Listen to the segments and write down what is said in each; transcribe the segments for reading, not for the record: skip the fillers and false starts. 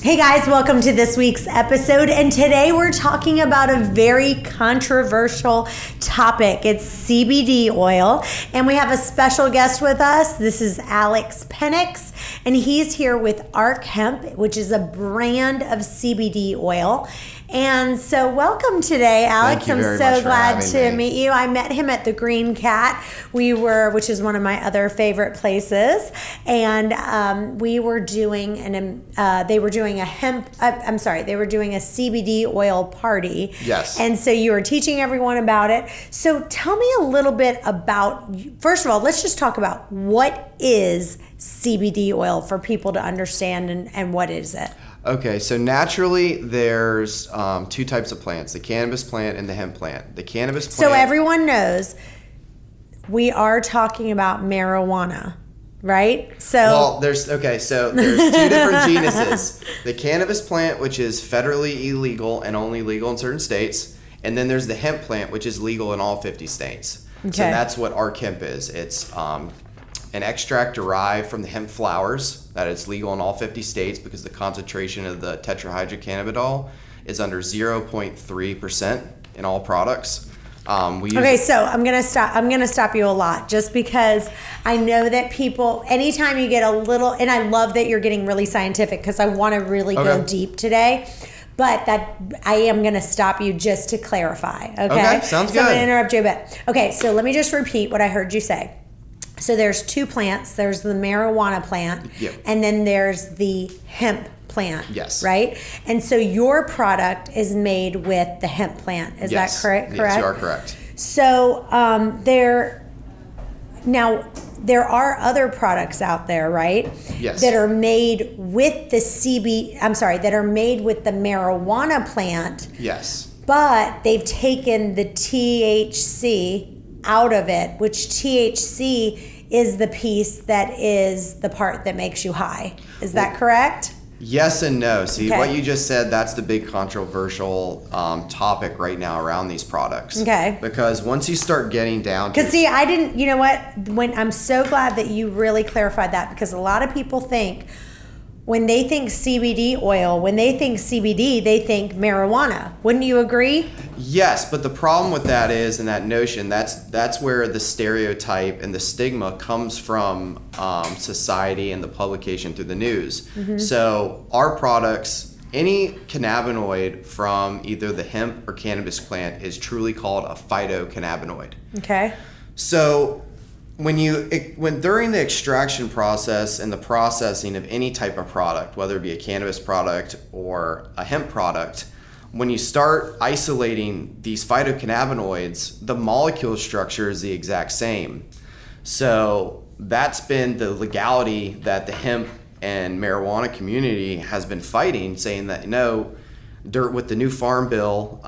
Hey guys, welcome to this week's episode, and today we're talking about a very controversial topic. It's CBD oil, and we have a special guest with us. This is Alex Penix, and he's here with Arc Hemp, which is a brand of CBD oil. And so welcome today, Alex. I'm so glad to meet you. I met him at the Green Cat. Which is one of my other favorite places. And we were doing they were doing a CBD oil party. Yes. And so you were teaching everyone about it. So tell me a little bit about, first of all, let's just talk about what is CBD oil for people to understand and what is it? Okay, so naturally there's two types of plants, the cannabis plant and the hemp plant. The cannabis plant... So everyone knows we are talking about marijuana, right? There's two different genuses. The cannabis plant, which is federally illegal and only legal in certain states, and then there's the hemp plant, which is legal in all 50 states. Okay. So that's what Arc Hemp is. It's an extract derived from the hemp flowers that is legal in all 50 states because the concentration of the tetrahydrocannabinol is under 0.3% in all products. So I'm gonna stop you a lot just because I know that people, anytime you get a little, and I love that you're getting really scientific because I want to really go deep today. But that I am going to stop you just to clarify. Okay, sounds good. So I'm going to interrupt you a bit. Okay, so let me just repeat what I heard you say. So there's two plants. There's the marijuana plant, and then there's the hemp plant. Yes. Right? And so your product is made with the hemp plant. Is that correct? Yes, you are correct. So there are other products out there, right? Yes. That are made with the that are made with the marijuana plant. Yes. But they've taken the THC out of it, which THC is the piece that is the part that makes you high. Is that correct? Yes and no. See, what you just said, that's the big controversial topic right now around these products. Okay. Because once you start getting down to... Because I didn't, you know what? I'm so glad that you really clarified that because a lot of people think when they think CBD oil, when they think CBD, they think marijuana. Wouldn't you agree? Yes, but the problem with that is, in that notion, that's where the stereotype and the stigma comes from society and the publication through the news. Mm-hmm. So our products, any cannabinoid from either the hemp or cannabis plant is truly called a phytocannabinoid. Okay. So when during the extraction process and the processing of any type of product, whether it be a cannabis product or a hemp product, when you start isolating these phytocannabinoids, the molecule structure is the exact same. So that's been the legality that the hemp and marijuana community has been fighting, saying that with the new farm bill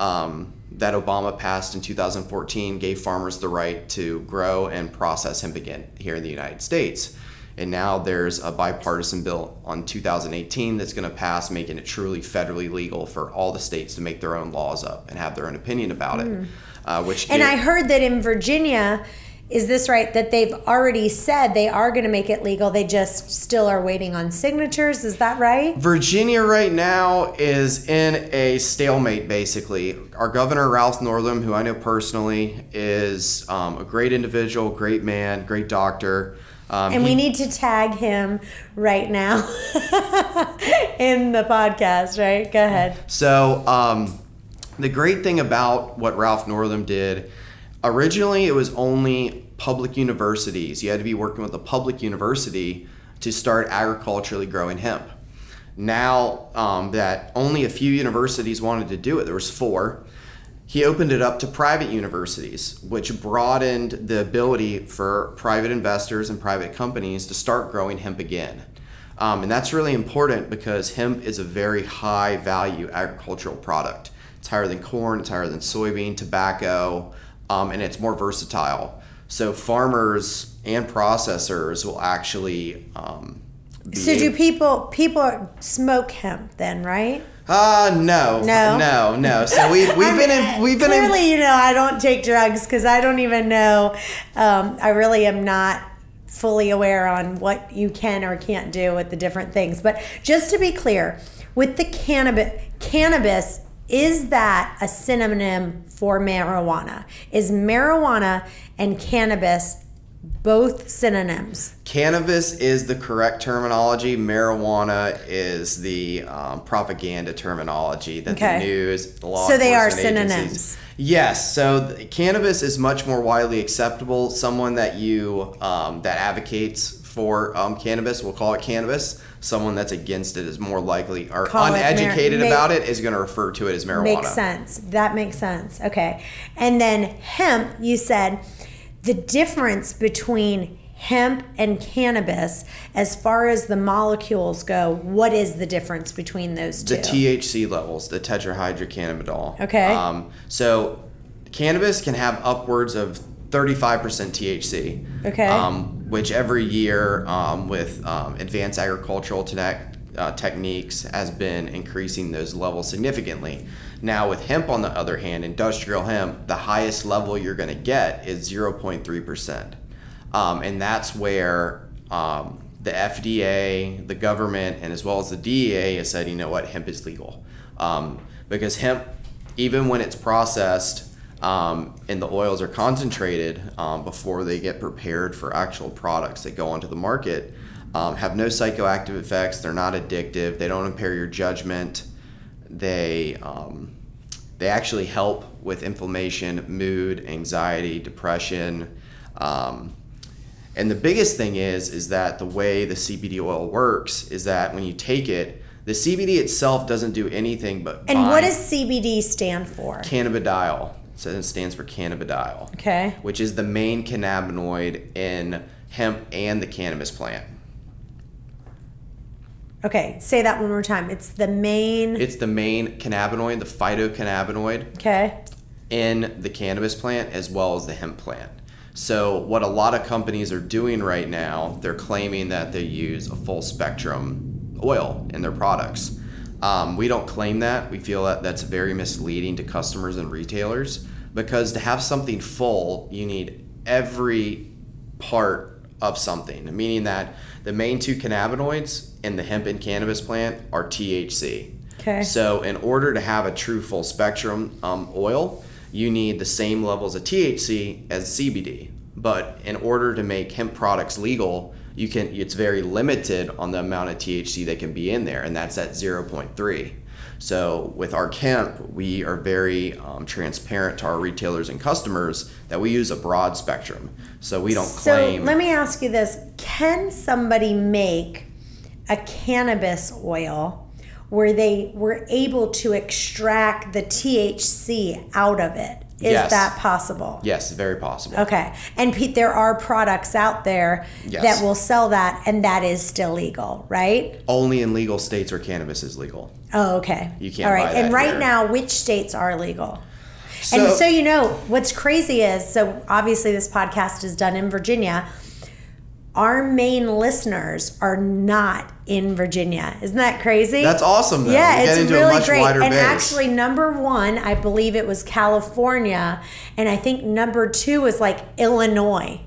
that Obama passed in 2014 gave farmers the right to grow and process hemp again here in the United States. And now there's a bipartisan bill on 2018 that's going to pass, making it truly federally legal for all the states to make their own laws up and have their own opinion about it. I heard that in Virginia, is this right, that they've already said they are going to make it legal, they just still are waiting on signatures, is that right? Virginia right now is in a stalemate, basically. Our governor, Ralph Northam, who I know personally, is a great individual, great man, great doctor. We need to tag him right now in the podcast, right? Go ahead. So the great thing about what Ralph Northam did, originally it was only public universities. You had to be working with a public university to start agriculturally growing hemp. Now that only a few universities wanted to do it, there was 4, he opened it up to private universities, which broadened the ability for private investors and private companies to start growing hemp again. And that's really important because hemp is a very high value agricultural product. It's higher than corn, it's higher than soybean, tobacco, and it's more versatile. So farmers and processors will actually So do people smoke hemp then, right? No. So we've been clearly, I don't take drugs because I don't even know. I really am not fully aware on what you can or can't do with the different things. But just to be clear, with the cannabis, is that a synonym for marijuana? Is marijuana and cannabis both synonyms? Cannabis is the correct terminology. Marijuana is the propaganda terminology that the news, the law so they are enforcement synonyms. agencies. Yes. So cannabis is much more widely acceptable. Someone that that advocates for cannabis will call it cannabis. Someone that's against it is more likely, or uneducated about it, is going to refer to it as marijuana. Makes sense. That makes sense. Okay. And then hemp, you said the difference between hemp and cannabis, as far as the molecules go, what is the difference between those two? The THC levels, the tetrahydrocannabinol. Okay. So cannabis can have upwards of 35% THC. Okay. Which every year with advanced agricultural techniques has been increasing those levels significantly. Now with hemp, on the other hand, industrial hemp, the highest level you're going to get is 0.3%. And that's where the FDA, the government, and as well as the DEA has said, you know what, hemp is legal. Because hemp, even when it's processed and the oils are concentrated before they get prepared for actual products that go onto the market, have no psychoactive effects. They're not addictive. They don't impair your judgment. They actually help with inflammation, mood, anxiety, depression. And the biggest thing is that the way the CBD oil works is that when you take it, the CBD itself doesn't do anything but And what does CBD stand for? Cannabidiol. So it stands for cannabidiol. Okay. Which is the main cannabinoid in hemp and the cannabis plant. Okay, say that one more time. It's the main cannabinoid, the phytocannabinoid. Okay. In the cannabis plant as well as the hemp plant. So what a lot of companies are doing right now, they're claiming that they use a full spectrum oil in their products. We don't claim that. We feel that that's very misleading to customers and retailers, because to have something full, you need every part of something, meaning that the main two cannabinoids in the hemp and cannabis plant are THC. Okay. So in order to have a true full spectrum oil, you need the same levels of THC as CBD. But in order to make hemp products legal, it's very limited on the amount of THC that can be in there, and that's at 0.3. So with Arc Hemp, we are very transparent to our retailers and customers that we use a broad spectrum. So we don't claim. So let me ask you this. Can somebody make a cannabis oil where they were able to extract the THC out of it? Is that possible? Yes, very possible. Okay. And Pete, there are products out there that will sell that, and that is still legal, right? Only in legal states where cannabis is legal. Oh, okay. You can't buy that And right here. now, which states are legal? And so, you know, what's crazy is, so obviously this podcast is done in Virginia. Our main listeners are not in Virginia. Isn't that crazy? That's awesome, though. Yeah, You get it's into really a much great. wider And base. actually, number one, I believe it was California, and I think number two was like Illinois.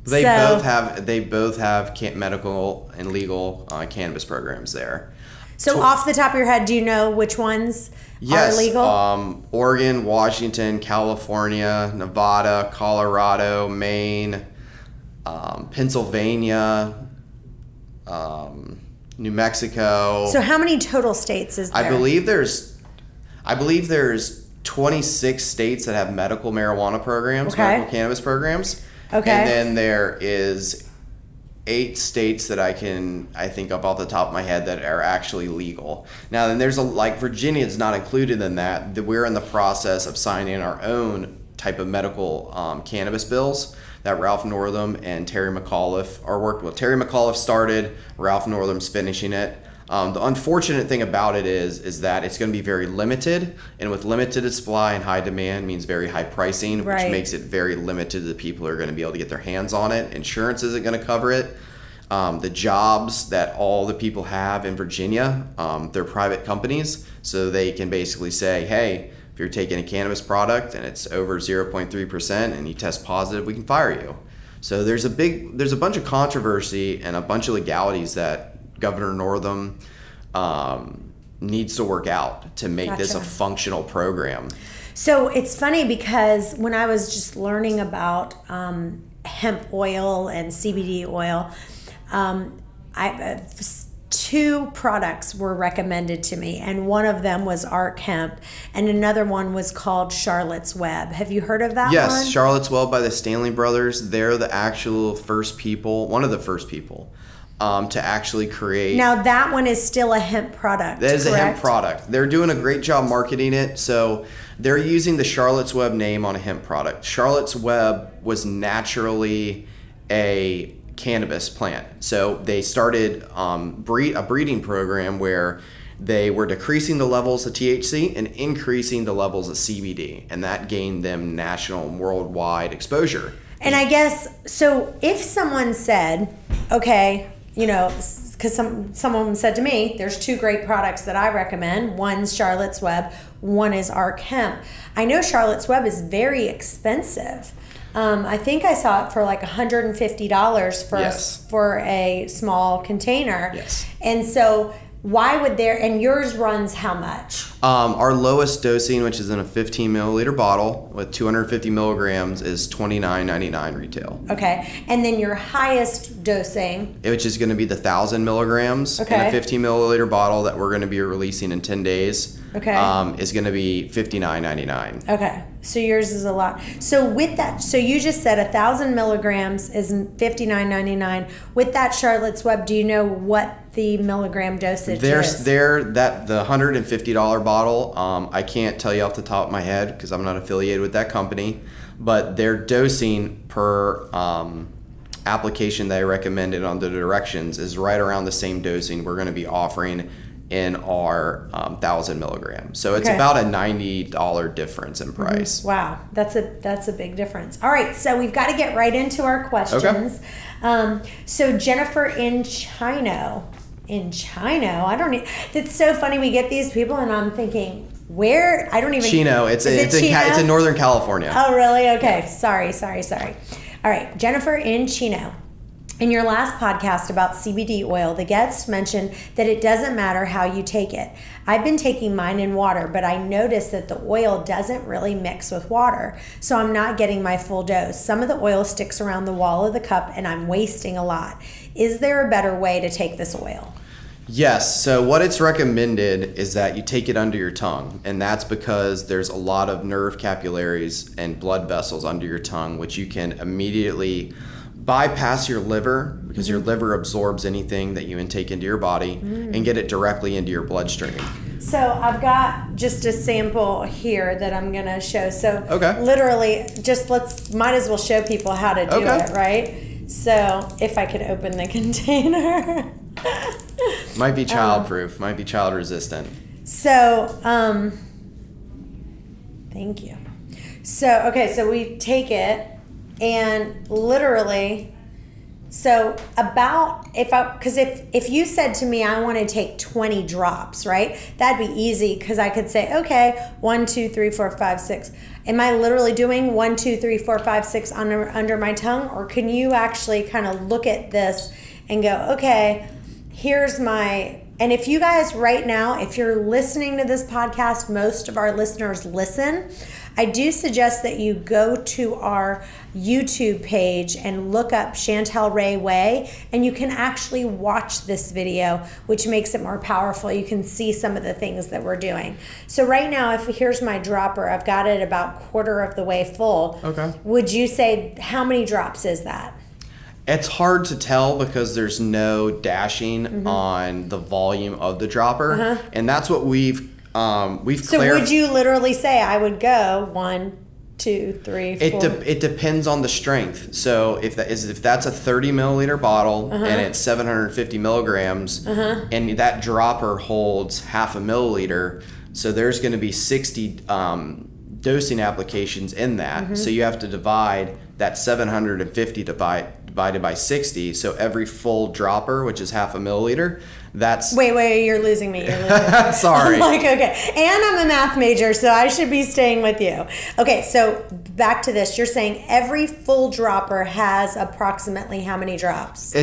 They both have medical and legal cannabis programs there. So off the top of your head, do you know which ones are legal? Oregon, Washington, California, Nevada, Colorado, Maine, Pennsylvania, New Mexico. So how many total states is there? I believe there's 26 states that have medical marijuana programs, medical cannabis programs. Okay. And then there is 8 states that I think up off the top of my head that are actually legal. Now then there's like Virginia is not included in that. We're in the process of signing our own type of medical cannabis bills that Ralph Northam and Terry McAuliffe are working with. Terry McAuliffe started, Ralph Northam's finishing it. The unfortunate thing about it is that it's going to be very limited, and with limited supply and high demand means very high pricing, which makes it very limited to the people who are going to be able to get their hands on it. Insurance isn't going to cover it. The jobs that all the people have in Virginia, they're private companies, so they can basically say, hey, if you're taking a cannabis product and it's over 0.3% and you test positive, we can fire you. So there's a bunch of controversy and a bunch of legalities that Governor Northam needs to work out to make this a functional program. So it's funny because when I was just learning about hemp oil and CBD oil, two products were recommended to me, and one of them was Arc Hemp, and another one was called Charlotte's Web. Have you heard of that one? Yes, Charlotte's Web by the Stanley Brothers. They're the actual first people, one of the first people, to actually create. Now that one is still a hemp product. That is correct? a hemp product. They're doing a great job marketing it. So they're using the Charlotte's Web name on a hemp product. Charlotte's Web was naturally a cannabis plant. So they started a breeding program where they were decreasing the levels of THC and increasing the levels of CBD, and that gained them national and worldwide exposure. And I guess, so if someone said, okay, you know, because someone said to me, there's two great products that I recommend. One's Charlotte's Web, one is Arc Hemp. I know Charlotte's Web is very expensive. I think I saw it for like $150 for a small container. Yes. And so why would and yours runs how much? Our lowest dosing, which is in a 15 milliliter bottle with 250 milligrams, is $29.99 retail. Okay. And then your highest dosing, which is going to be the 1,000 milligrams in a 15 milliliter bottle that we're going to be releasing in 10 days. Okay. Is going to be $59.99. Okay. So yours is a lot. So with that, so you just said 1,000 milligrams is $59.99. With that Charlotte's Web, do you know what the milligram dosage is? The $150 bottle, I can't tell you off the top of my head because I'm not affiliated with that company, but their dosing per application that I recommended on the directions is right around the same dosing we're going to be offering in our 1,000 milligrams. So it's about a $90 difference in price. Mm-hmm. Wow, that's a big difference. All right, so we've got to get right into our questions. Okay. So Jennifer in Chino, it's so funny, we get these people and I'm thinking, where? I don't even... Chino, it's in Northern California. Oh, really? Okay, sorry. All right, Jennifer in Chino. In your last podcast about CBD oil, the guest mentioned that it doesn't matter how you take it. I've been taking mine in water, but I noticed that the oil doesn't really mix with water, so I'm not getting my full dose. Some of the oil sticks around the wall of the cup, and I'm wasting a lot. Is there a better way to take this oil? Yes. So what it's recommended is that you take it under your tongue, and that's because there's a lot of nerve capillaries and blood vessels under your tongue, which you can immediately bypass your liver, because your liver absorbs anything that you intake into your body, and get it directly into your bloodstream. So I've got just a sample here that I'm going to show. So literally, just might as well show people how to do it, right? So if I could open the container. Might be child-proof, might be child-resistant. So, thank you. So we take it. And literally, so if you said to me, I want to take 20 drops, right? That'd be easy because I could say, okay, 1, 2, 3, 4, 5, 6. Am I literally doing 1, 2, 3, 4, 5, 6 under my tongue? Or can you actually kind of look at this and go, okay, here's and if you guys right now, if you're listening to this podcast, most of our listeners listen, I do suggest that you go to our YouTube page and look up Chantel Ray Way, and you can actually watch this video, which makes it more powerful. You can see some of the things that we're doing. So right now, here's my dropper. I've got it about quarter of the way full. Okay. Would you say, how many drops is that? It's hard to tell because there's no dashing on the volume of the dropper, and that's what we've So would you literally say I would go 1, 2, 3, 4? It depends on the strength. So if that's a 30 milliliter bottle and it's 750 milligrams, and that dropper holds half a milliliter, so there's going to be 60 dosing applications in that. So you have to divide that 750 divided by 60. So every full dropper, which is half a milliliter, that's... Wait, you're losing me. Sorry. I'm like, okay. And I'm a math major, so I should be staying with you. Okay, so back to this. You're saying every full dropper has approximately how many drops?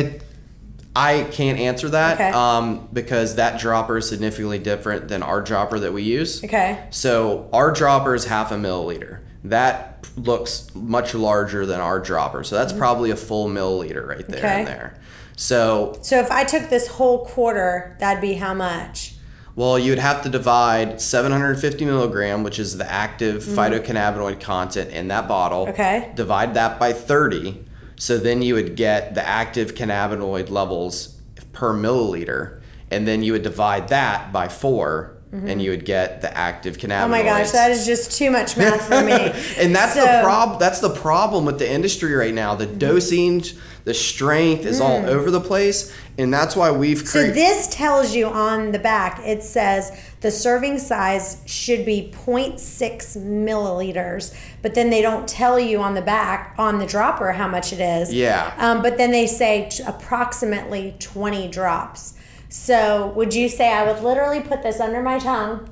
I can't answer that Okay. because that dropper is significantly different than our dropper that we use. Okay. So our dropper is 0.5 milliliter. That looks much larger than our dropper. So that's probably a full milliliter right there Okay. and there. So if I took this whole quarter, that'd be how much? well, you'd have to divide 750 milligram, which is the active phytocannabinoid content in that bottle. Okay. Divide that by 30. So then you would get the active cannabinoid levels per milliliter. And then you would divide that by 4. And you would get the active cannabinoids. Oh my gosh, that is just too much math for me. And that's the problem with the industry right now. The dosing, the strength is all over the place, and that's why we've So created. this tells you on the back, it says the serving size should be 0.6 milliliters, but then they don't tell you on the back, on the dropper, how much it is. Yeah. But then they say approximately 20 drops. So would you say I would literally put this under my tongue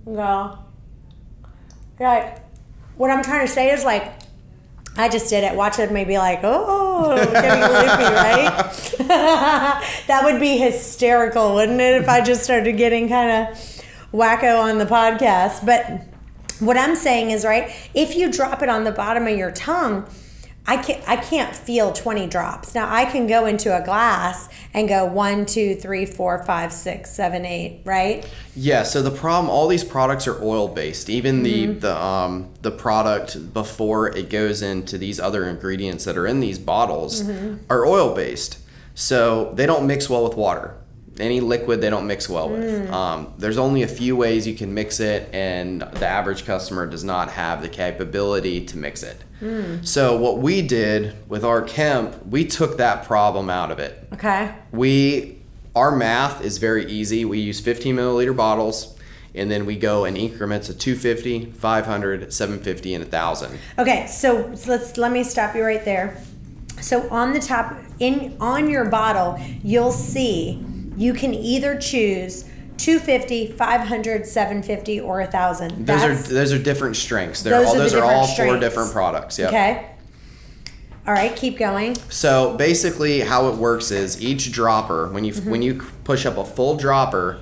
and go, like, what I'm trying to say is like, I just did it. Watch it maybe like, oh, getting loopy, right? That would be hysterical, wouldn't it, if I just started getting kind of wacko on the podcast? But what I'm saying is, right, if you drop it on the bottom of your tongue, I can't feel 20 drops. Now I can go into a glass and go 1, 2, 3, 4, 5, 6, 7, 8, right? Yeah. So the problem, all these products are oil based. Even the product before it goes into these other ingredients that are in these bottles are oil based. So they don't mix well with water. Any liquid they don't mix well with. There's only a few ways you can mix it, and the average customer does not have the capability to mix it. So what we did with Arc Hemp, we took that problem out of it. Okay. Our math is very easy. We use 15 milliliter bottles, and then we go in increments of 250, 500, 750, and 1,000. Okay, so let me stop you right there. So on the top, on your bottle, you'll see you can either choose 250, 500, 750, or 1,000. Those are different strengths. Those are all 4 strengths. different products. Yep. Okay. All right, keep going. So basically, how it works is each dropper, when you push up a full dropper,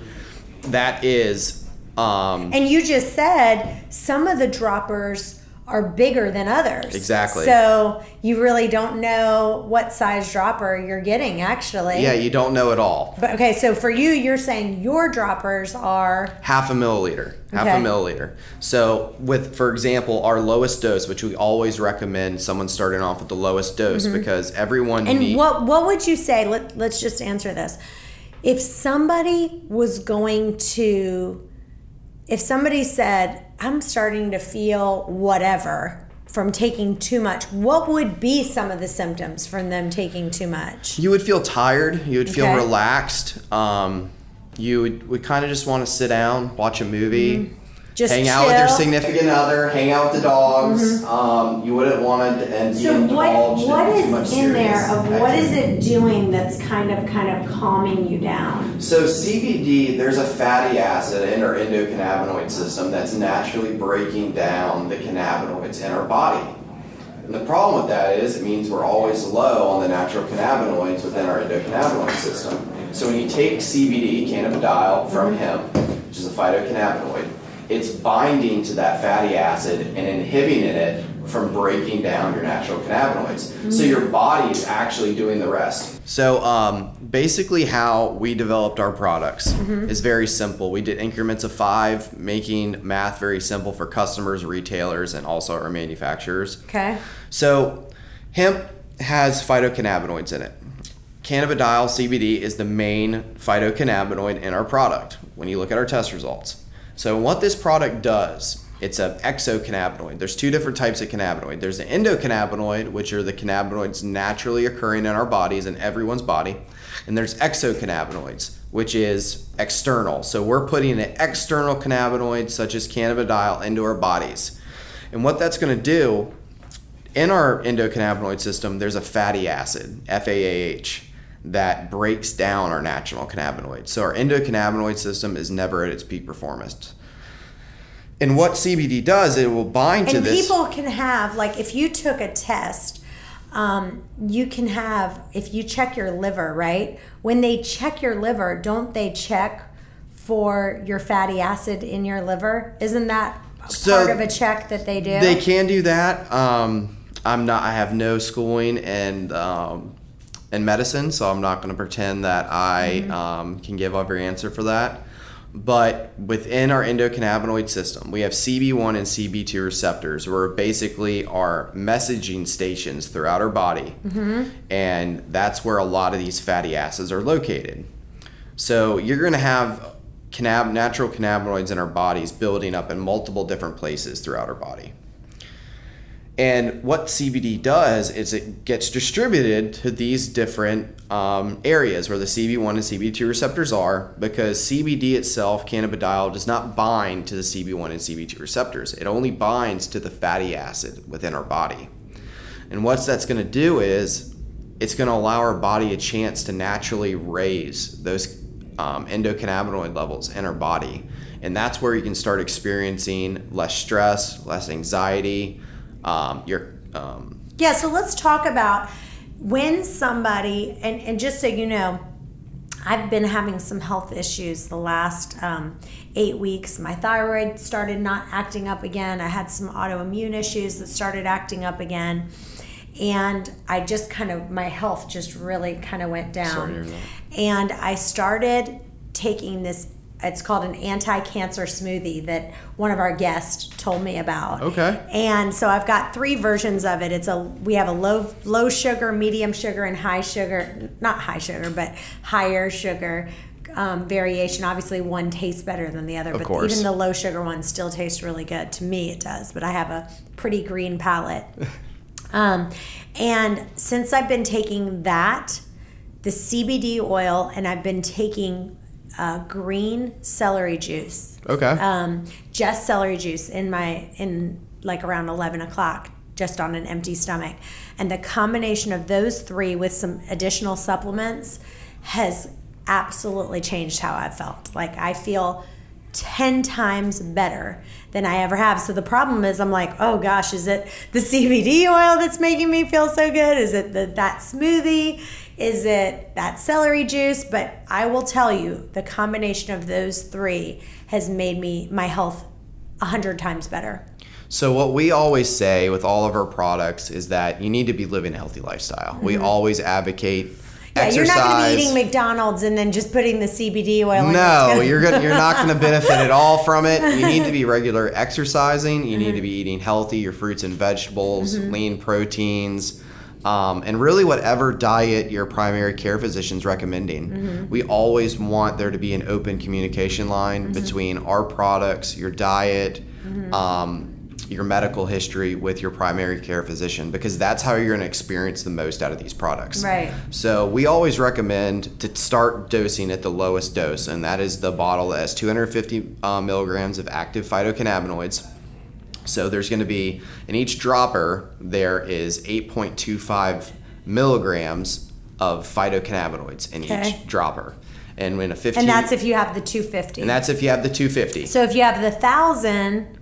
that is. And you just said some of the droppers are bigger than others. Exactly. So you really don't know what size dropper you're getting, actually. Yeah, you don't know at all. But okay, so for you, you're saying your droppers are 0.5 milliliter. Okay. 0.5 milliliter. So with, for example, our lowest dose, which we always recommend someone starting off with the lowest dose because everyone And what would you say? Let's just answer this. If somebody said, I'm starting to feel whatever from taking too much, what would be some of the symptoms from them taking too much? You would feel tired. You would feel Okay. relaxed. You would kind of just want to sit down, watch a movie, Just hang out with your chill. significant other, hang out with the dogs. You wouldn't want to be So indulged what in too much is in there serious of what is activity. it doing that's kind of calming you down? So CBD, there's a fatty acid in our endocannabinoid system that's naturally breaking down the cannabinoids in our body. And the problem with that is it means we're always low on the natural cannabinoids within our endocannabinoid system. So when you take CBD, cannabidiol, from hemp, which is a phytocannabinoid, it's binding to that fatty acid and inhibiting it from breaking down your natural cannabinoids. So your body is actually doing the rest. So basically how we developed our products is very simple. We did increments of 5, making math very simple for customers, retailers, and also our manufacturers. Okay. So hemp has phytocannabinoids in it. Cannabidiol, CBD, is the main phytocannabinoid in our product when you look at our test results. So what this product does, it's an exocannabinoid. There's 2 different types of cannabinoid. There's the endocannabinoid, which are the cannabinoids naturally occurring in our bodies, in everyone's body. And there's exocannabinoids, which is external. So we're putting an external cannabinoid, such as cannabidiol, into our bodies. And what that's going to do, in our endocannabinoid system, there's a fatty acid, FAAH, that breaks down our natural cannabinoids. So our endocannabinoid system is never at its peak performance. And what CBD does, it will bind to And this. people can have, like, if you took a test you can have, if you check your liver, right? When they check your liver, don't they check for your fatty acid in your liver? Isn't that part of a check that they do? They can do that. I have no schooling in medicine, so I'm not going to pretend that I can give every answer for that. But within our endocannabinoid system, we have CB1 and CB2 receptors, where basically are messaging stations throughout our body. And that's where a lot of these fatty acids are located. So you're going to have natural cannabinoids in our bodies building up in multiple different places throughout our body. And what CBD does is it gets distributed to these different areas where the CB1 and CB2 receptors are, because CBD itself, cannabidiol, does not bind to the CB1 and CB2 receptors. It only binds to the fatty acid within our body. And what that's going to do is it's going to allow our body a chance to naturally raise those endocannabinoid levels in our body. And that's where you can start experiencing less stress, less anxiety. So let's talk about when somebody, and just so you know, I've been having some health issues the last 8 weeks. My thyroid started not acting up again. I had some autoimmune issues that started acting up again. And I just my health just really kind of went down. Sorry to hear that. And I started taking this, it's called an anti-cancer smoothie that one of our guests told me about. Okay. And so I've got 3 versions of it. We have a low sugar, medium sugar, and high sugar, not high sugar, but higher sugar variation. Obviously one tastes better than the other, Of but course. even the low sugar one still tastes really good. To me it does, but I have a pretty green palate. And since I've been taking that, the CBD oil, and I've been taking green celery juice. Okay. Just celery juice in like around 11 o'clock, just on an empty stomach. And the combination of those 3 with some additional supplements has absolutely changed how I've felt. Like I feel 10 times better than I ever have. So the problem is I'm like, oh gosh, is it the CBD oil that's making me feel so good? Is it that smoothie? Is it that celery juice? But I will tell you, the combination of those 3 has made my health 100 times better. So what we always say with all of our products is that you need to be living a healthy lifestyle. We always advocate exercise. You're not going to be eating McDonald's and then just putting the CBD oil in. No, you're not going to benefit at all from it. You need to be regular exercising. You need to be eating healthy, your fruits and vegetables, lean proteins, and really whatever diet your primary care physician's recommending. We always want there to be an open communication line between our products, your diet, your medical history with your primary care physician, because that's how you're going to experience the most out of these products. Right. So we always recommend to start dosing at the lowest dose, and that is the bottle that has 250 milligrams of active phytocannabinoids. So there's going to be, in each dropper, there is 8.25 milligrams of phytocannabinoids in each dropper. And when a 15, and that's if you have the 250. And that's if you have the 250. So if you have the 1,000,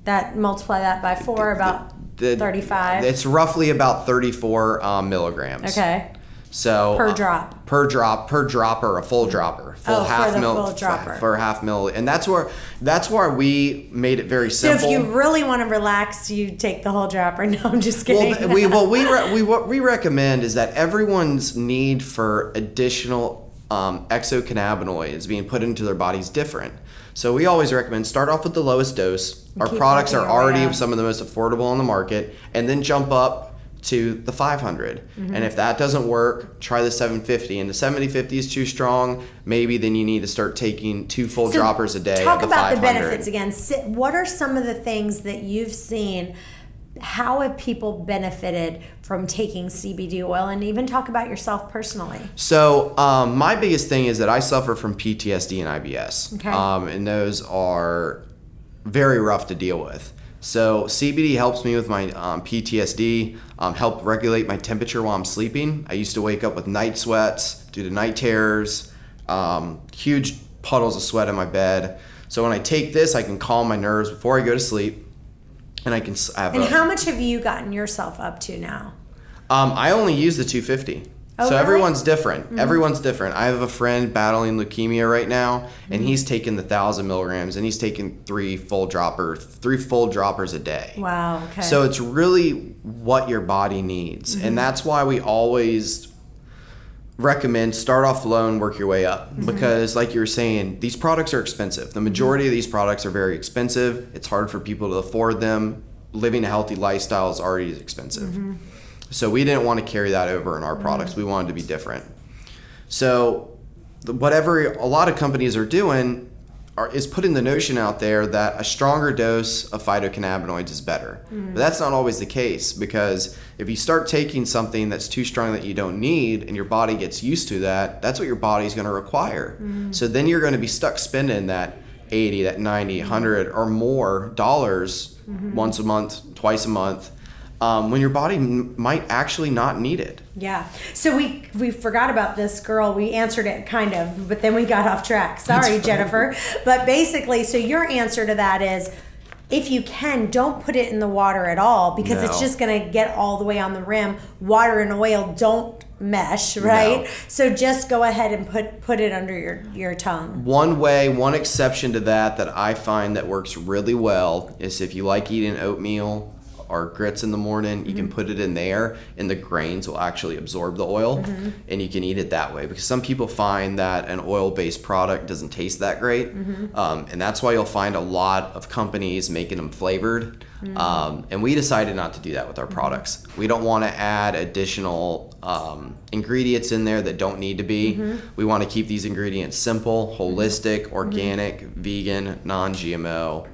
that multiply that by 4, about 35. It's roughly about 34 milligrams. Okay. So per drop. Per dropper, a full dropper, full half mil, full dropper. For half mil, and that's why we made it very simple. So if you really want to relax, you take the whole dropper. No, I'm just kidding. What we recommend is that everyone's need for additional exocannabinoids being put into their body is different. So we always recommend start off with the lowest dose. Our products are already some of the most affordable on the market, and then jump up to the 500. And if that doesn't work, try the 750. And the 750 is too strong, maybe then you need to start taking 2 full droppers a day. Talk of the about 500. the benefits again. What are some of the things that you've seen? How have people benefited from taking CBD oil, and even talk about yourself personally? So my biggest thing is that I suffer from PTSD and IBS. Okay. And those are very rough to deal with. So CBD helps me with my PTSD, help regulate my temperature while I'm sleeping. I used to wake up with night sweats due to night terrors, huge puddles of sweat in my bed. So when I take this, I can calm my nerves before I go to sleep. And I can have how much have you gotten yourself up to now? I only use the 250. Oh, so really? everyone's different. Everyone's different. I have a friend battling leukemia right now, and he's taking the 1,000 milligrams, and he's taking three full droppers a day. Wow. Okay. So it's really what your body needs, and that's why we always recommend start off low and work your way up, because like you were saying, these products are expensive. The majority of these products are very expensive. It's hard for people to afford them. Living a healthy lifestyle is already expensive. So we didn't want to carry that over in our products. We wanted to be different. So whatever a lot of companies are doing is putting the notion out there that a stronger dose of phytocannabinoids is better. But that's not always the case, because if you start taking something that's too strong that you don't need and your body gets used to that, that's what your body's going to require. So then you're going to be stuck spending that 80, that 90, 100 or more dollars once a month, twice a month, when your body might actually not need it. Yeah. So we forgot about this girl. We answered it kind of, but then we got off track. Sorry, Jennifer. But basically, so your answer to that is, if you can, don't put it in the water at all, because it's just going to get all the way on the rim. Water and oil don't mesh, right? No. So just go ahead and put it under your tongue. One exception to that I find that works really well is if you like eating oatmeal or grits in the morning, you can put it in there and the grains will actually absorb the oil, and you can eat it that way, because some people find that an oil-based product doesn't taste that great, and that's why you'll find a lot of companies making them flavored, and we decided not to do that with our products. We don't want to add additional ingredients in there that don't need to be. We want to keep these ingredients simple, holistic, organic, vegan, non-GMO,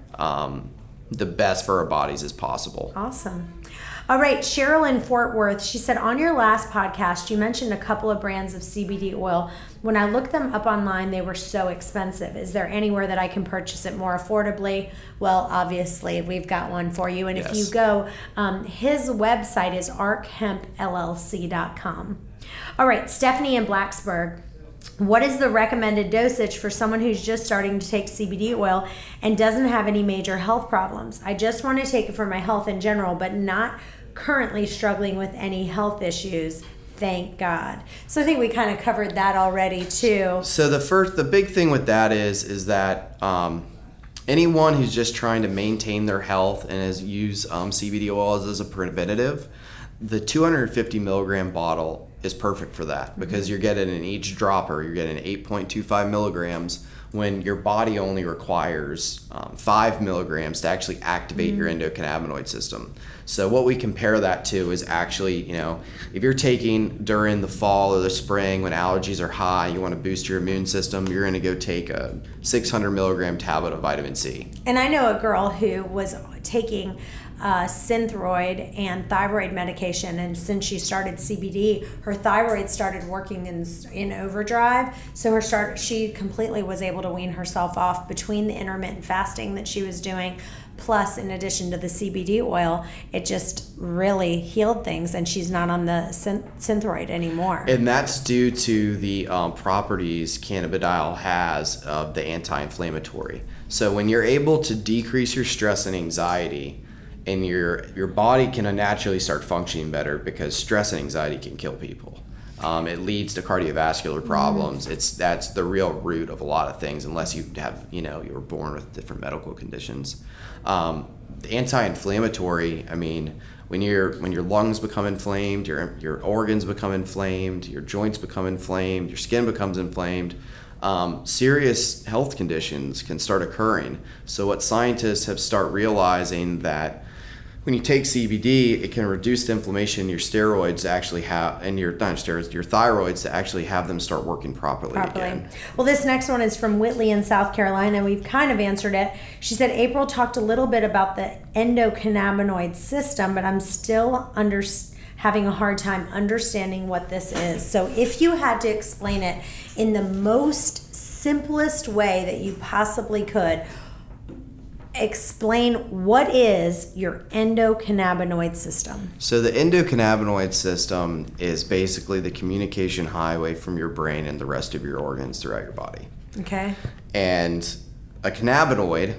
the best for our bodies as possible. Awesome. All right, Cheryl in Fort Worth, she said, on your last podcast, you mentioned a couple of brands of CBD oil. When I looked them up online, they were so expensive. Is there anywhere that I can purchase it more affordably? Well, obviously, we've got one for you. And if you go, his website is archhempllc.com. All right, Stephanie in Blacksburg. What is the recommended dosage for someone who's just starting to take CBD oil and doesn't have any major health problems? I just want to take it for my health in general, but not currently struggling with any health issues. Thank God. So I think we kind of covered that already too. So the big thing with that is that anyone who's just trying to maintain their health and has used CBD oil as a preventative, the 250 milligram bottle is perfect for that, because you're getting in each dropper, you're getting 8.25 milligrams when your body only requires 5 milligrams to actually activate your endocannabinoid system. So what we compare that to is actually, if you're taking during the fall or the spring when allergies are high, you want to boost your immune system, you're going to go take a 600 milligram tablet of vitamin C. And I know a girl who was taking Synthroid and thyroid medication, and since she started CBD, her thyroid started working in overdrive, so she completely was able to wean herself off between the intermittent fasting that she was doing, plus in addition to the CBD oil. It just really healed things, and she's not on the Synthroid anymore. And that's due to the properties cannabidiol has of the anti-inflammatory. So when you're able to decrease your stress and anxiety, and your body can naturally start functioning better, because stress and anxiety can kill people. It leads to cardiovascular problems. That's the real root of a lot of things, unless you have, you were born with different medical conditions. The anti-inflammatory, when your lungs become inflamed, your organs become inflamed, your joints become inflamed, your skin becomes inflamed, serious health conditions can start occurring. So what scientists have started realizing that when you take CBD, it can reduce the inflammation in your steroids to actually have, and your thyroids to actually have them start working properly again. Well, this next one is from Whitley in South Carolina. We've kind of answered it. She said, April talked a little bit about the endocannabinoid system, but I'm still having a hard time understanding what this is. So if you had to explain it in the most simplest way that you possibly could, explain what is your endocannabinoid system. So the endocannabinoid system is basically the communication highway from your brain and the rest of your organs throughout your body. Okay. And a cannabinoid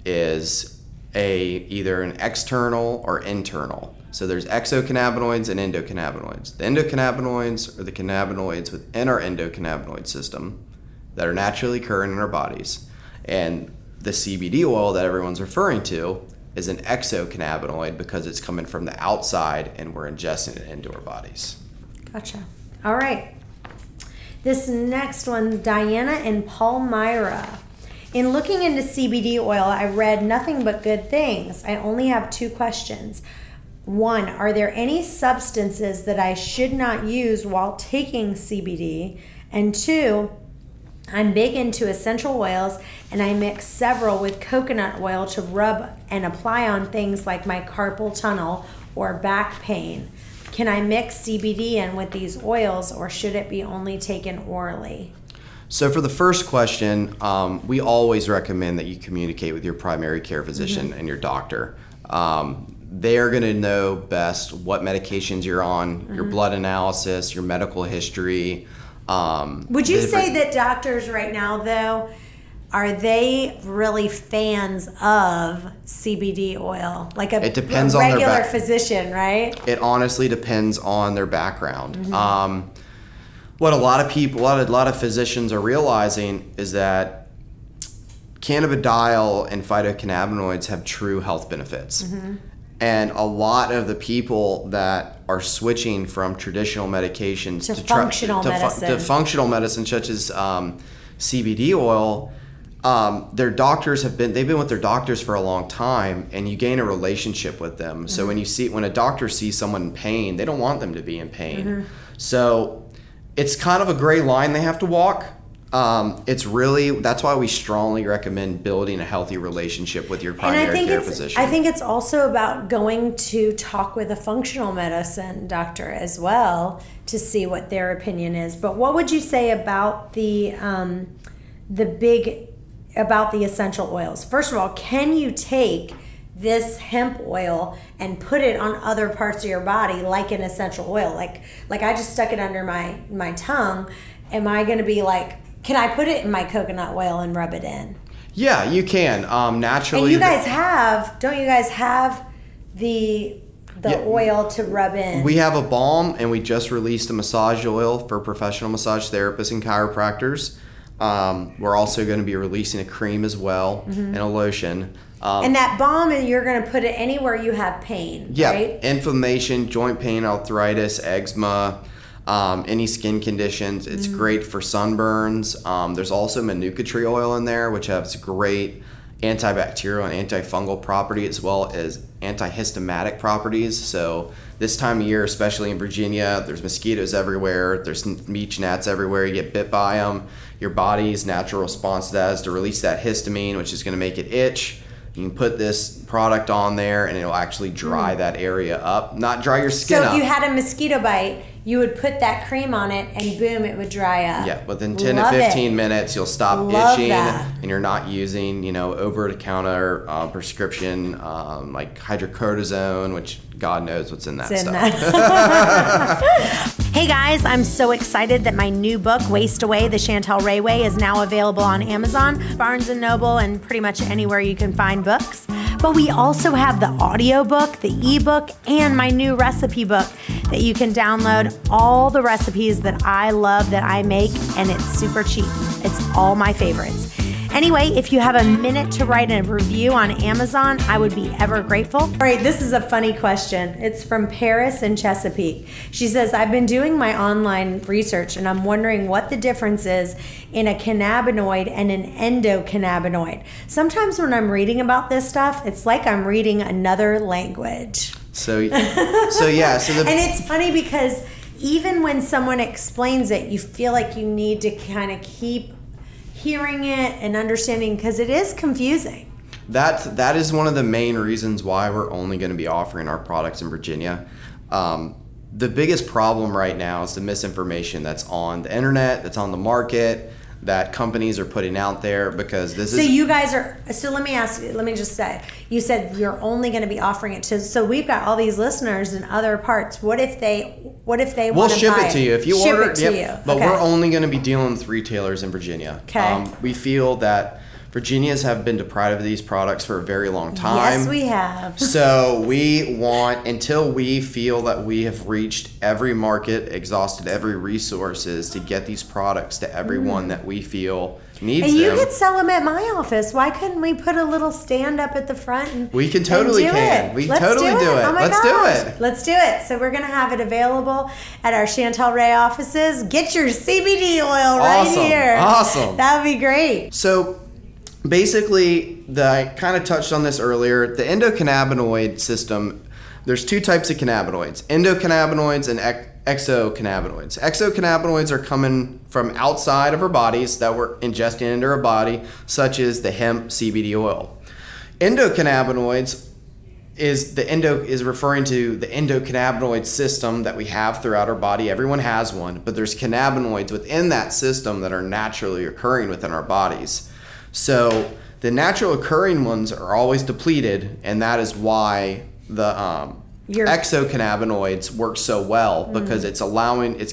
is either an external or internal So there's exocannabinoids and endocannabinoids. The endocannabinoids are the cannabinoids within our endocannabinoid system that are naturally occurring in our bodies. And the CBD oil that everyone's referring to is an exocannabinoid because it's coming from the outside and we're ingesting it into our bodies. Gotcha. All right. This next one, Diana and Palmyra. In looking into CBD oil, I read nothing but good things. I only have 2 questions. 1, are there any substances that I should not use while taking CBD? And 2, I'm big into essential oils and I mix several with coconut oil to rub and apply on things like my carpal tunnel or back pain. Can I mix CBD in with these oils or should it be only taken orally? So for the first question, we always recommend that you communicate with your primary care physician and your doctor. They're going to know best what medications you're on, your blood analysis, your medical history. Would you say that doctors right now, though, are they really fans of CBD oil? Like it depends on regular physician, right? It honestly depends on their background. What a lot of physicians are realizing is that cannabidiol and phytocannabinoids have true health benefits. And a lot of the people that are switching from traditional medications to functional medicine, such as CBD oil, their doctors they've been with their doctors for a long time, and you gain a relationship with them. So when a doctor sees someone in pain, they don't want them to be in pain. So it's kind of a gray line they have to walk. That's why we strongly recommend building a healthy relationship with your primary care physician. I think it's also about going to talk with a functional medicine doctor as well to see what their opinion is. But what would you say about the essential oils? First of all, can you take this hemp oil and put it on other parts of your body like an essential oil? Like I just stuck it under my tongue. Am I going to be like, can I put it in my coconut oil and rub it in? Yeah, you can. Naturally. And you guys don't you guys have the oil to rub in? We have a balm, and we just released a massage oil for professional massage therapists and chiropractors. We're also going to be releasing a cream as well and a lotion. And that balm, you're going to put it anywhere you have pain, right? Inflammation, joint pain, arthritis, eczema, any skin conditions. It's great for sunburns. There's also manuka tree oil in there, which has great antibacterial and antifungal property as well as antihistomatic properties. So this time of year, especially in Virginia, there's mosquitoes everywhere. There's beach gnats everywhere. You get bit by them. Your body's natural response to that is to release that histamine, which is going to make it itch. You can put this product on there and it'll actually dry that area up. Not dry your skin up. So if you had a mosquito bite, you would put that cream on it and boom, it would dry up. Yeah, within 10 to 15 minutes, you'll stop itching and you're not using, over-the-counter prescription like hydrocortisone, which God knows what's in that stuff. Hey guys, I'm so excited that my new book, Waste Away, The Chantel Ray Way, is now available on Amazon, Barnes & Noble, and pretty much anywhere you can find books. But we also have the audiobook, the ebook, and my new recipe book that you can download all the recipes that I love that I make, and it's super cheap. It's all my favorites. Anyway, if you have a minute to write a review on Amazon, I would be ever grateful. All right, this is a funny question. It's from Paris in Chesapeake. She says, I've been doing my online research and I'm wondering what the difference is in a cannabinoid and an endocannabinoid. Sometimes when I'm reading about this stuff, it's like I'm reading another language. And it's funny because even when someone explains it, you feel like you need to kind of keep hearing it and understanding because it is confusing. That is one of the main reasons why we're only going to be offering our products in Virginia. The biggest problem right now is the misinformation that's on the internet, that's on the market, that companies are putting out there because this is... So let me ask you, let me just say, you said you're only going to be offering it to, so we've got all these listeners in other parts. What if they want to buy it? We'll ship it to you. If you order it, to you. But we're only going to be dealing with retailers in Virginia. Okay. We feel that Virginians have been deprived of these products for a very long time. Yes, we have. So we want, until we feel that we have reached every market, exhausted every resources to get these products to everyone that we feel needs and you them. could sell them at my office. Why couldn't we put a little stand up at the front? And we can totally can. We totally do it. Oh my Let's gosh. do it. Let's do it. So we're going to have it available at our Chantel Ray offices. Get your CBD oil right here. Awesome. That would be great. So basically, I kind of touched on this earlier. The endocannabinoid system, there's two types of cannabinoids, endocannabinoids and exocannabinoids. Exocannabinoids are coming from outside of our bodies that we're ingesting into our body, such as the hemp CBD oil. Endocannabinoids is referring to the endocannabinoid system that we have throughout our body. Everyone has one, but there's cannabinoids within that system that are naturally occurring within our bodies. So the natural occurring ones are always depleted, and that is why the exocannabinoids work so well, because it's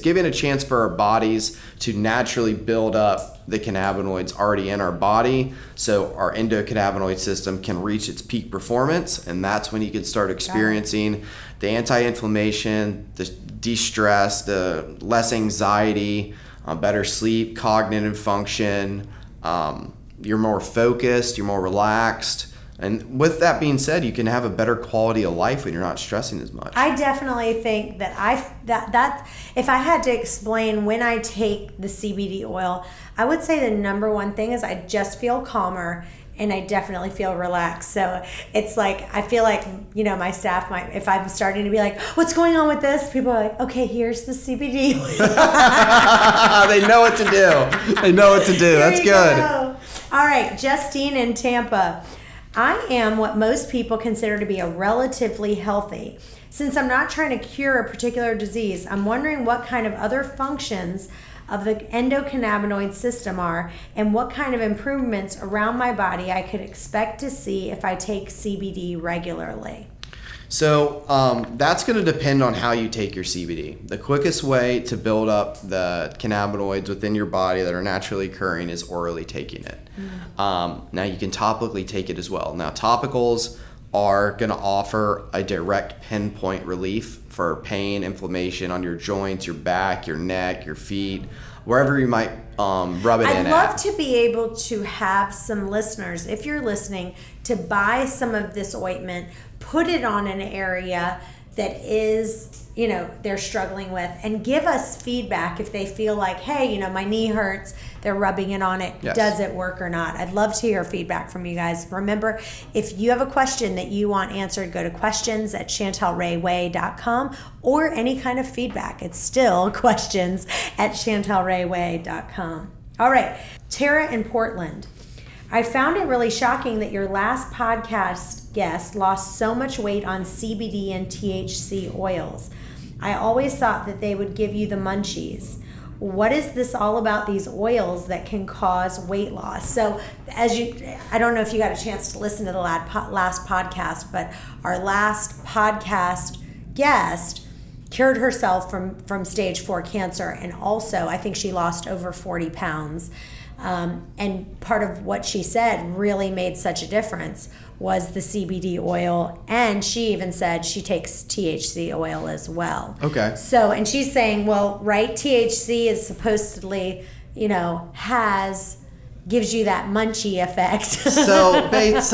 giving a chance for our bodies to naturally build up the cannabinoids already in our body, so our endocannabinoid system can reach its peak performance, and that's when you can start experiencing the anti-inflammation, the de-stress, the less anxiety, better sleep, cognitive function. You're more focused, you're more relaxed. And with that being said, you can have a better quality of life when you're not stressing as much. I definitely think that that if I had to explain when I take the CBD oil, I would say the number one thing is I just feel calmer and I definitely feel relaxed. So it's like, I feel like, my staff might, if I'm starting to be like, what's going on with this? People are like, okay, here's the CBD oil. They know what to do. They know what to do. That's good. Go. All right, Justine in Tampa. I am what most people consider to be a relatively healthy. Since I'm not trying to cure a particular disease, I'm wondering what kind of other functions of the endocannabinoid system are and what kind of improvements around my body I could expect to see if I take CBD regularly. So that's going to depend on how you take your CBD. The quickest way to build up the cannabinoids within your body that are naturally occurring is orally taking it. Now you can topically take it as well. Now topicals are going to offer a direct pinpoint relief for pain, inflammation on your joints, your back, your neck, your feet, wherever you might rub it in at. I'd love to be able to have some listeners, if you're listening, to buy some of this ointment, put it on an area that is, they're struggling with, and give us feedback if they feel like, hey, my knee hurts, they're rubbing it on it. Yes. Does it work or not? I'd love to hear feedback from you guys. Remember, if you have a question that you want answered, go to questions@chantelrayway.com, or any kind of feedback. It's still questions@chantelrayway.com. All right, Tara in Portland. I found it really shocking that your last podcast guest lost so much weight on CBD and THC oils. I always thought that they would give you the munchies. What is this all about, these oils that can cause weight loss? So I don't know if you got a chance to listen to the last podcast, but our last podcast guest cured herself from stage 4 cancer, and also I think she lost over 40 pounds. And part of what she said really made such a difference was the CBD oil, and she even said she takes THC oil as well. Okay. So, and she's saying, well, right, THC is supposedly, gives you that munchie effect. So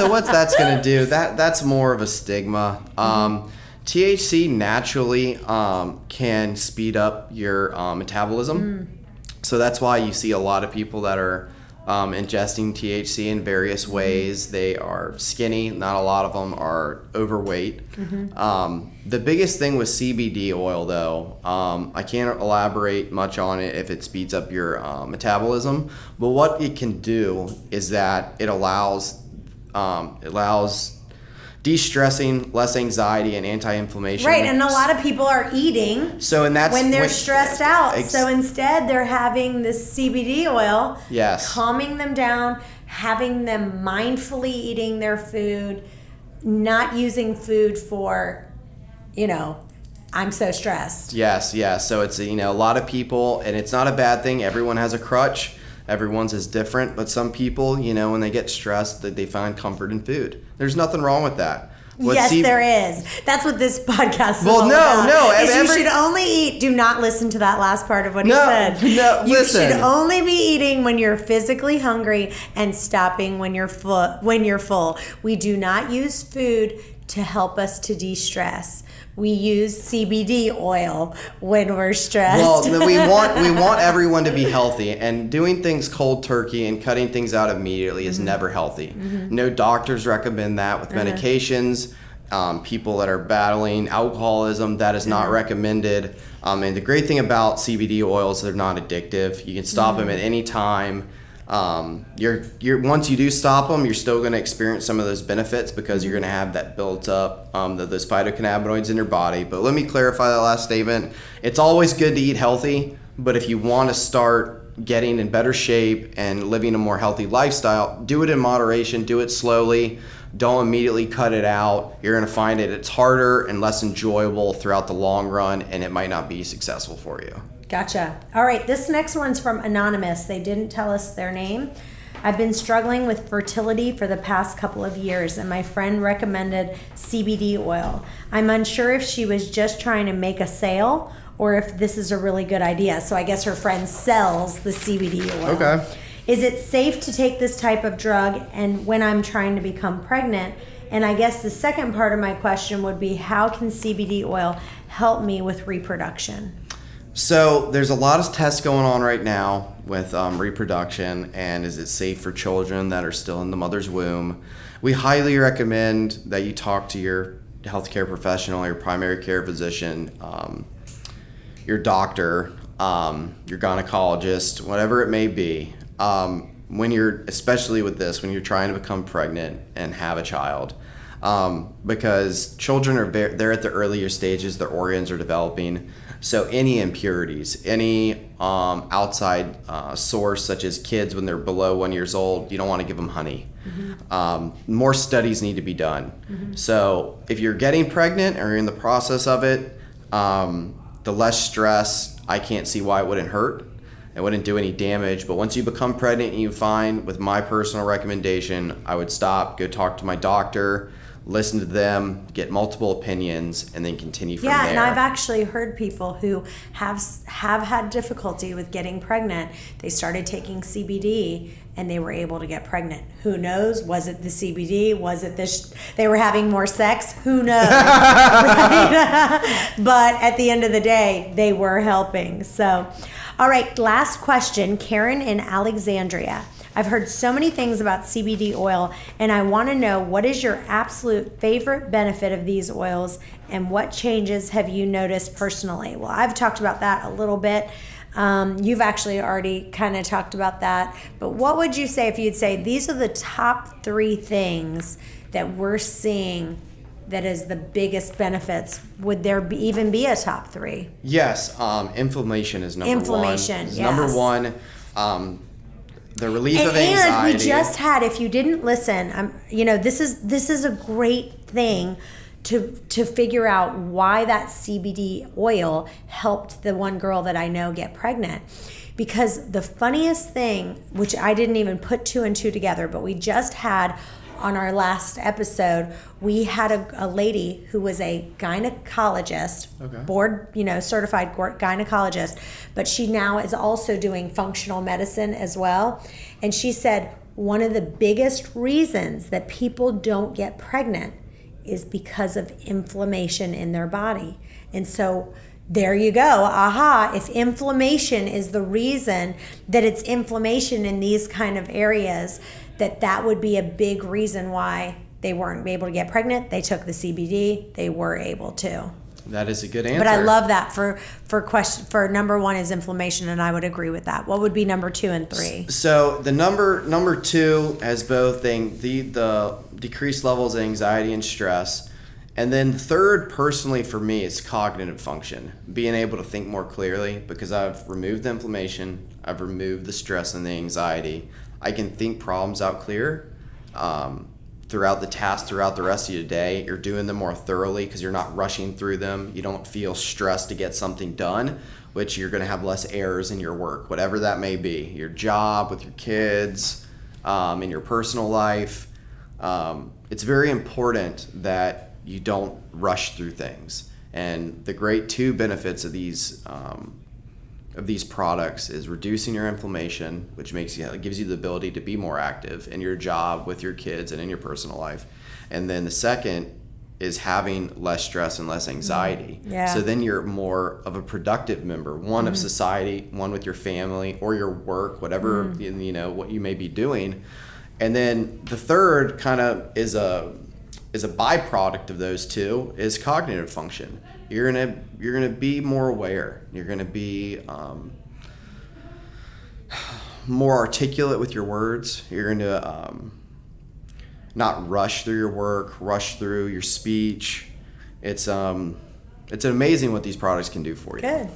what that's going to do, that's more of a stigma. THC naturally can speed up your metabolism. So that's why you see a lot of people that are ingesting THC in various ways. They are skinny. Not a lot of them are overweight. The biggest thing with CBD oil, though, I can't elaborate much on it if it speeds up your metabolism. But what it can do is that it allows de-stressing, less anxiety, and anti-inflammation. Right, and a lot of people are eating when they're stressed out. So instead, they're having this CBD oil, calming them down, having them mindfully eating their food, not using food for, I'm so stressed. Yes. So it's, a lot of people, and it's not a bad thing. Everyone has a crutch. Everyone's is different, but some people, when they get stressed, that they find comfort in food. There's nothing wrong with that. There is. That's what this podcast is all about. You should only eat. Do not listen to that last part of what he said. You should only be eating when you're physically hungry and stopping when you're full. We do not use food to help us to de-stress. We use CBD oil when we're stressed. Well, we want everyone to be healthy, and doing things cold turkey and cutting things out immediately is never healthy. No doctors recommend that with medications. People that are battling alcoholism, that is not recommended. And the great thing about CBD oils, they're not addictive. You can stop them at any time. Once you do stop them, you're still going to experience some of those benefits because you're going to have that built up, those phytocannabinoids in your body. But let me clarify that last statement. It's always good to eat healthy, but if you want to start getting in better shape and living a more healthy lifestyle, do it in moderation, do it slowly. Don't immediately cut it out. You're going to find it's harder and less enjoyable throughout the long run, and it might not be successful for you. Gotcha. All right, this next one's from Anonymous. They didn't tell us their name. I've been struggling with fertility for the past couple of years, and my friend recommended CBD oil. I'm unsure if she was just trying to make a sale or if this is a really good idea. So I guess her friend sells the CBD oil. Okay. Is it safe to take this type of drug and when I'm trying to become pregnant? And I guess the second part of my question would be, how can CBD oil help me with reproduction? So there's a lot of tests going on right now with reproduction, and is it safe for children that are still in the mother's womb? We highly recommend that you talk to your healthcare professional, your primary care physician, your doctor, your gynecologist, whatever it may be. Especially with this, when you're trying to become pregnant and have a child, because children they're at the earlier stages, their organs are developing. So any impurities, any outside source, such as kids when they're below 1 year old, you don't want to give them honey. More studies need to be done. So if you're getting pregnant or you're in the process of it, the less stress, I can't see why it wouldn't hurt. It wouldn't do any damage. But once you become pregnant and you find, with my personal recommendation, I would stop, go talk to my doctor, listen to them, get multiple opinions, and then continue from there. Yeah, and I've actually heard people who have had difficulty with getting pregnant. They started taking CBD and they were able to get pregnant. Who knows? Was it the CBD? Was it they were having more sex? Who knows? Right? But at the end of the day, they were helping. So, all right, last question. Karen in Alexandria. I've heard so many things about CBD oil, and I want to know, what is your absolute favorite benefit of these oils, and what changes have you noticed personally? Well, I've talked about that a little bit. You've actually already kind of talked about that. But what would you say if you'd say these are the top 3 things that we're seeing that is the biggest benefits? Would there even be a top 3? Yes, inflammation is number one. Inflammation, yes. Number one. The relief of anxiety. And we just had, if you didn't listen, this is a great thing to figure out why that CBD oil helped the one girl that I know get pregnant. Because the funniest thing, which I didn't even put 2 and 2 together, but we just had on our last episode, we had a lady who was a gynecologist, board, certified gynecologist, but she now is also doing functional medicine as well. And she said one of the biggest reasons that people don't get pregnant is because of inflammation in their body. And so there you go. Aha. If inflammation is the reason that it's inflammation in these kind of areas, that would be a big reason why they weren't able to get pregnant. They took the CBD. They were able to. That is a good answer. But I love that for number 1 is inflammation, and I would agree with that. What would be number 2 and 3? So the number 2 has both the decreased levels of anxiety and stress. And then third, personally for me, is cognitive function. Being able to think more clearly, because I've removed the inflammation, I've removed the stress and the anxiety. I can think problems out clear. throughout the tasks throughout the rest of your day. You're doing them more thoroughly because you're not rushing through them. You don't feel stressed to get something done, which you're going to have less errors in your work, whatever that may be, your job, with your kids, in your personal life. It's very important that you don't rush through things. And the great two benefits of these products is reducing your inflammation, which gives you the ability to be more active in your job, with your kids, and in your personal life. And then the second is having less stress and less anxiety. Yeah. So then you're more of a productive member, one of society, one with your family or your work, whatever what you may be doing. And then the third kind of is a byproduct of those two is cognitive function. You're gonna be more aware. You're gonna be more articulate with your words. You're gonna not rush through your work, rush through your speech. It's amazing what these products can do for you. Good.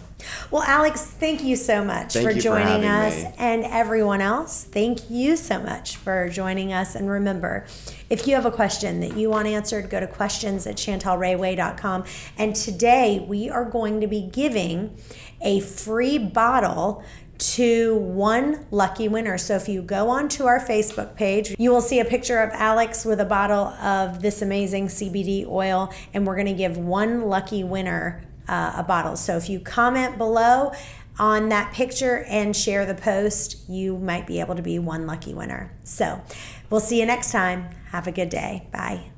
Well, Alex, thank you so much Thank for you for joining having us. me. And everyone else, thank you so much for joining us. And remember, if you have a question that you want answered, go to questions@chantelrayway.com. And today we are going to be giving a free bottle to one lucky winner. So if you go onto our Facebook page, you will see a picture of Alex with a bottle of this amazing CBD oil, and we're going to give one lucky winner a bottle. So if you comment below on that picture and share the post, you might be able to be one lucky winner. So we'll see you next time. Have a good day. Bye.